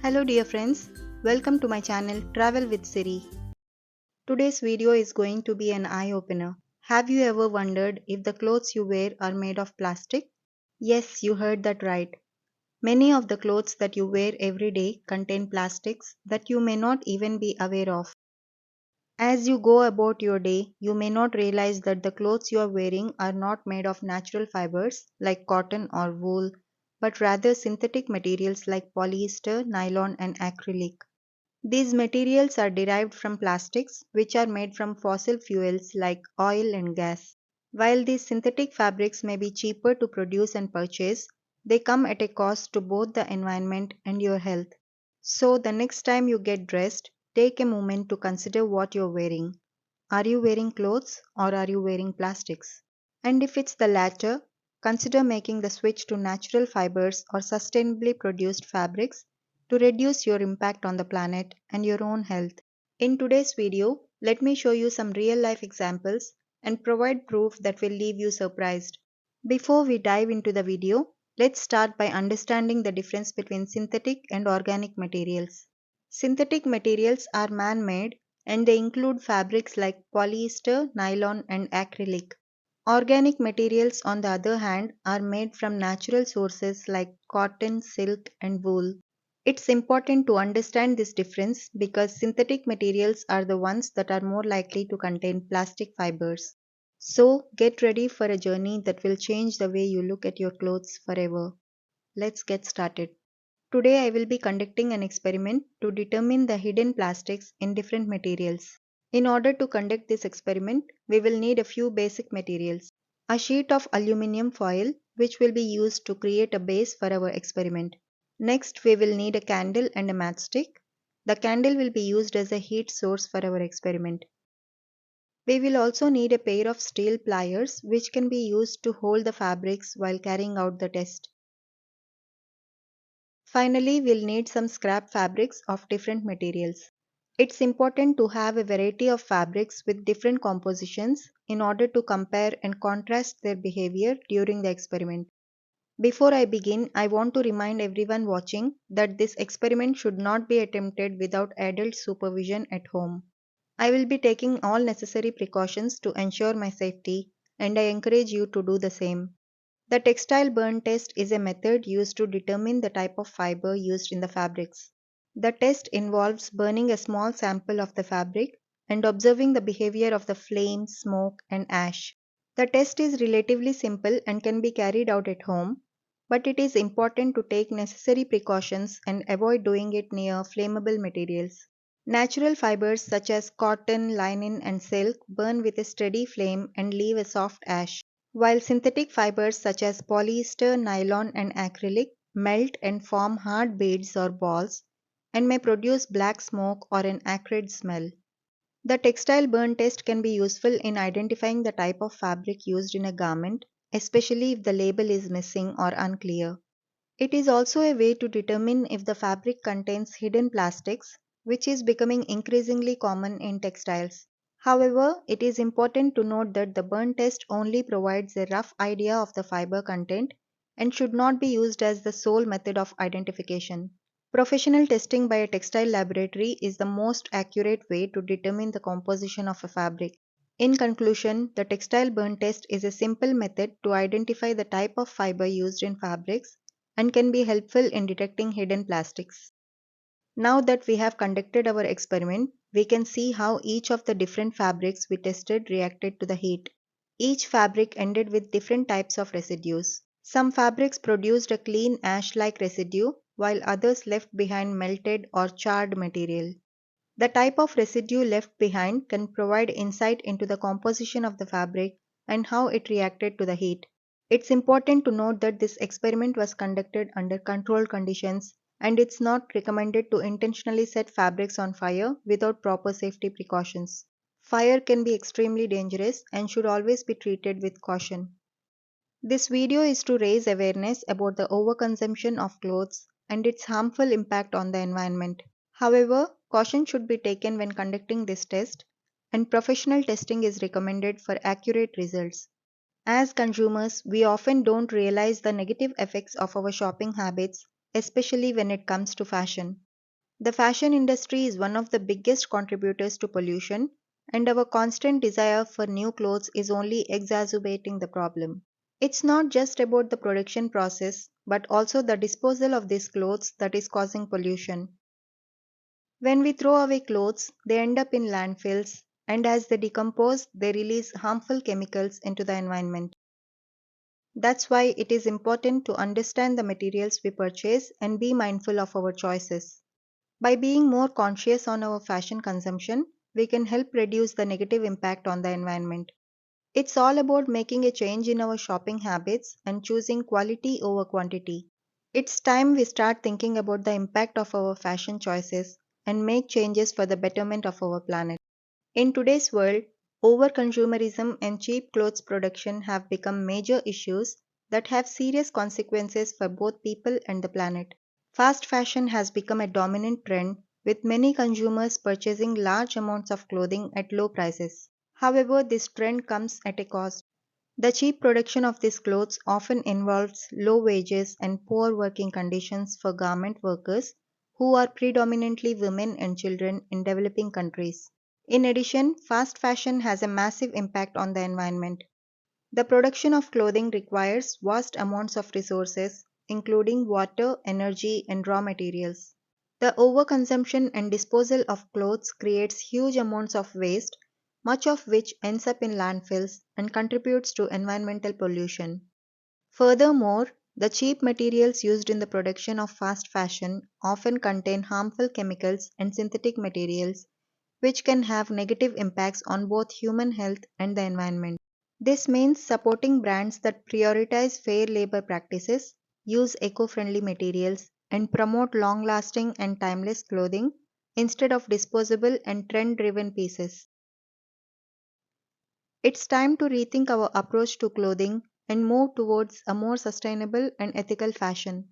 Hello dear friends, welcome to my channel Travel with Siri. Today's video is going to be an eye-opener. Have you ever wondered if the clothes you wear are made of plastic? Yes, you heard that right. Many of the clothes that you wear every day contain plastics that you may not even be aware of. As you go about your day, you may not realize that the clothes you are wearing are not made of natural fibers like cotton or wool, but rather synthetic materials like polyester, nylon, and acrylic. These materials are derived from plastics, which are made from fossil fuels like oil and gas. While these synthetic fabrics may be cheaper to produce and purchase, they come at a cost to both the environment and your health. So, the next time you get dressed, take a moment to consider what you're wearing. Are you wearing clothes or are you wearing plastics? And if it's the latter, consider making the switch to natural fibers or sustainably produced fabrics to reduce your impact on the planet and your own health. In today's video, let me show you some real life examples and provide proof that will leave you surprised. Before we dive into the video, let's start by understanding the difference between synthetic and organic materials. Synthetic materials are man-made and they include fabrics like polyester, nylon, and acrylic. Organic materials, on the other hand, are made from natural sources like cotton, silk, and wool. It's important to understand this difference because synthetic materials are the ones that are more likely to contain plastic fibers. So, get ready for a journey that will change the way you look at your clothes forever. Let's get started. Today, I will be conducting an experiment to determine the hidden plastics in different materials. In order to conduct this experiment, we will need a few basic materials. A sheet of aluminum foil, which will be used to create a base for our experiment. Next, we will need a candle and a matchstick. The candle will be used as a heat source for our experiment. We will also need a pair of steel pliers, which can be used to hold the fabrics while carrying out the test. Finally, we'll need some scrap fabrics of different materials. It's important to have a variety of fabrics with different compositions in order to compare and contrast their behavior during the experiment. Before I begin, I want to remind everyone watching that this experiment should not be attempted without adult supervision at home. I will be taking all necessary precautions to ensure my safety, and I encourage you to do the same. The textile burn test is a method used to determine the type of fiber used in the fabrics. The test involves burning a small sample of the fabric and observing the behavior of the flame, smoke, and ash. The test is relatively simple and can be carried out at home, but it is important to take necessary precautions and avoid doing it near flammable materials. Natural fibers such as cotton, linen, and silk burn with a steady flame and leave a soft ash, while synthetic fibers such as polyester, nylon, and acrylic melt and form hard beads or balls and may produce black smoke or an acrid smell. The textile burn test can be useful in identifying the type of fabric used in a garment, especially if the label is missing or unclear. It is also a way to determine if the fabric contains hidden plastics, which is becoming increasingly common in textiles. However, it is important to note that the burn test only provides a rough idea of the fiber content and should not be used as the sole method of identification. Professional testing by a textile laboratory is the most accurate way to determine the composition of a fabric. In conclusion, the textile burn test is a simple method to identify the type of fiber used in fabrics and can be helpful in detecting hidden plastics. Now that we have conducted our experiment, we can see how each of the different fabrics we tested reacted to the heat. Each fabric ended with different types of residues. Some fabrics produced a clean ash-like residue, while others left behind melted or charred material. The type of residue left behind can provide insight into the composition of the fabric and how it reacted to the heat. It's important to note that this experiment was conducted under controlled conditions and it's not recommended to intentionally set fabrics on fire without proper safety precautions. Fire can be extremely dangerous and should always be treated with caution. This video is to raise awareness about the overconsumption of clothes and its harmful impact on the environment. However, caution should be taken when conducting this test, and professional testing is recommended for accurate results. As consumers, we often don't realize the negative effects of our shopping habits, especially when it comes to fashion. The fashion industry is one of the biggest contributors to pollution, and our constant desire for new clothes is only exacerbating the problem. It's not just about the production process, but also the disposal of these clothes that is causing pollution. When we throw away clothes, they end up in landfills, and as they decompose, they release harmful chemicals into the environment. That's why it is important to understand the materials we purchase and be mindful of our choices. By being more conscious on our fashion consumption, we can help reduce the negative impact on the environment. It's all about making a change in our shopping habits and choosing quality over quantity. It's time we start thinking about the impact of our fashion choices and make changes for the betterment of our planet. In today's world, overconsumerism and cheap clothes production have become major issues that have serious consequences for both people and the planet. Fast fashion has become a dominant trend, with many consumers purchasing large amounts of clothing at low prices. However, this trend comes at a cost. The cheap production of these clothes often involves low wages and poor working conditions for garment workers, who are predominantly women and children in developing countries. In addition, fast fashion has a massive impact on the environment. The production of clothing requires vast amounts of resources, including water, energy, and raw materials. The overconsumption and disposal of clothes creates huge amounts of waste, much of which ends up in landfills and contributes to environmental pollution. Furthermore, the cheap materials used in the production of fast fashion often contain harmful chemicals and synthetic materials, which can have negative impacts on both human health and the environment. This means supporting brands that prioritize fair labor practices, use eco friendly materials, and promote long lasting and timeless clothing instead of disposable and trend driven pieces. It's time to rethink our approach to clothing and move towards a more sustainable and ethical fashion.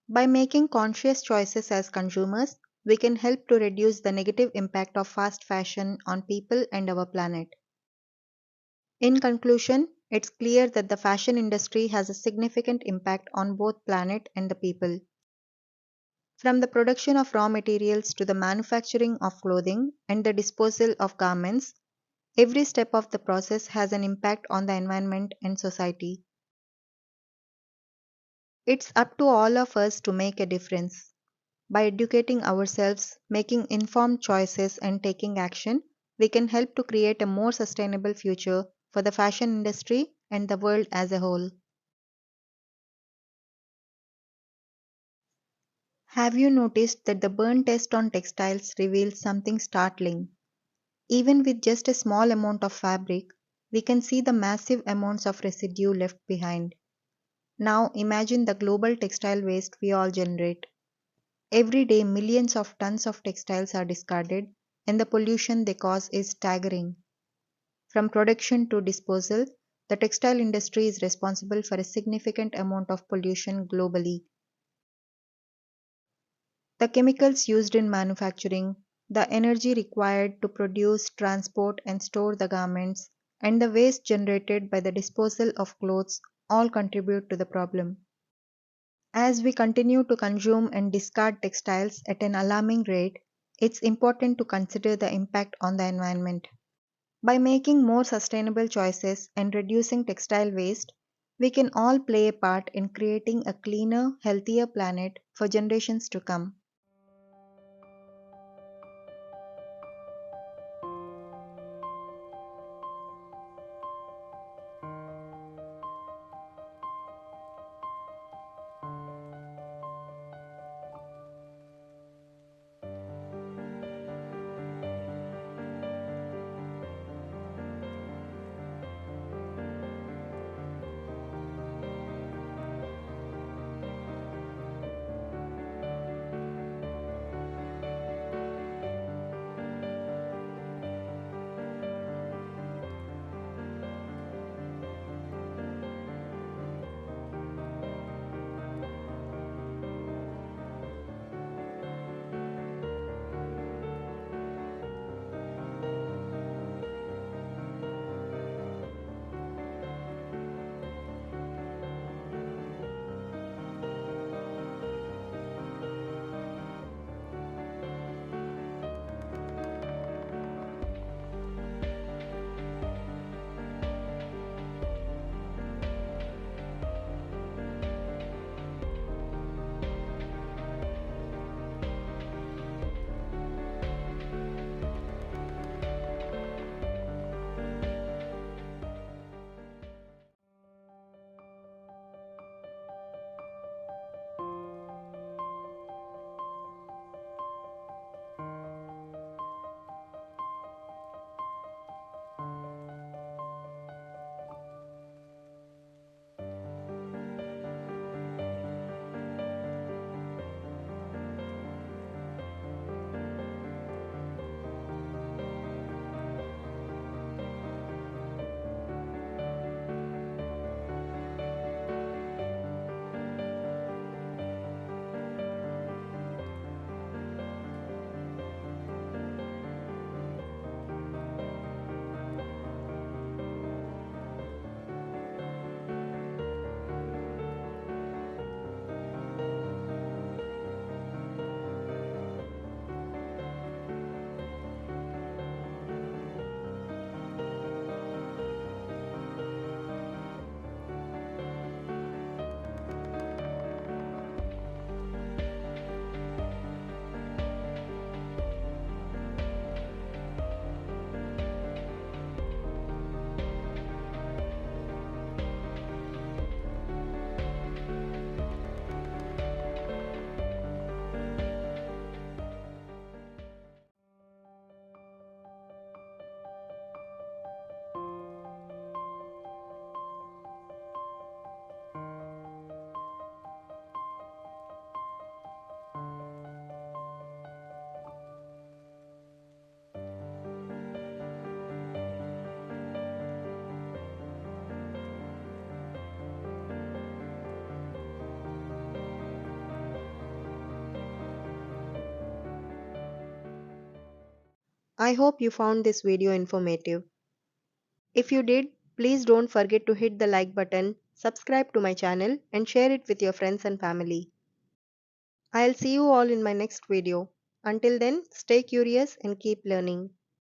By making conscious choices as consumers, we can help to reduce the negative impact of fast fashion on people and our planet. In conclusion, it's clear that the fashion industry has a significant impact on both planet and the people. From the production of raw materials to the manufacturing of clothing and the disposal of garments, every step of the process has an impact on the environment and society. It's up to all of us to make a difference. By educating ourselves, making informed choices, and taking action, we can help to create a more sustainable future for the fashion industry and the world as a whole. Have you noticed that the burn test on textiles reveals something startling? Even with just a small amount of fabric, we can see the massive amounts of residue left behind. Now imagine the global textile waste we all generate. Every day, millions of tons of textiles are discarded, and the pollution they cause is staggering. From production to disposal, the textile industry is responsible for a significant amount of pollution globally. The chemicals used in manufacturing, the energy required to produce, transport, and store the garments, and the waste generated by the disposal of clothes all contribute to the problem. As we continue to consume and discard textiles at an alarming rate, it's important to consider the impact on the environment. By making more sustainable choices and reducing textile waste, we can all play a part in creating a cleaner, healthier planet for generations to come. I hope you found this video informative. If you did, please don't forget to hit the like button, subscribe to my channel, and share it with your friends and family. I'll see you all in my next video. Until then, stay curious and keep learning.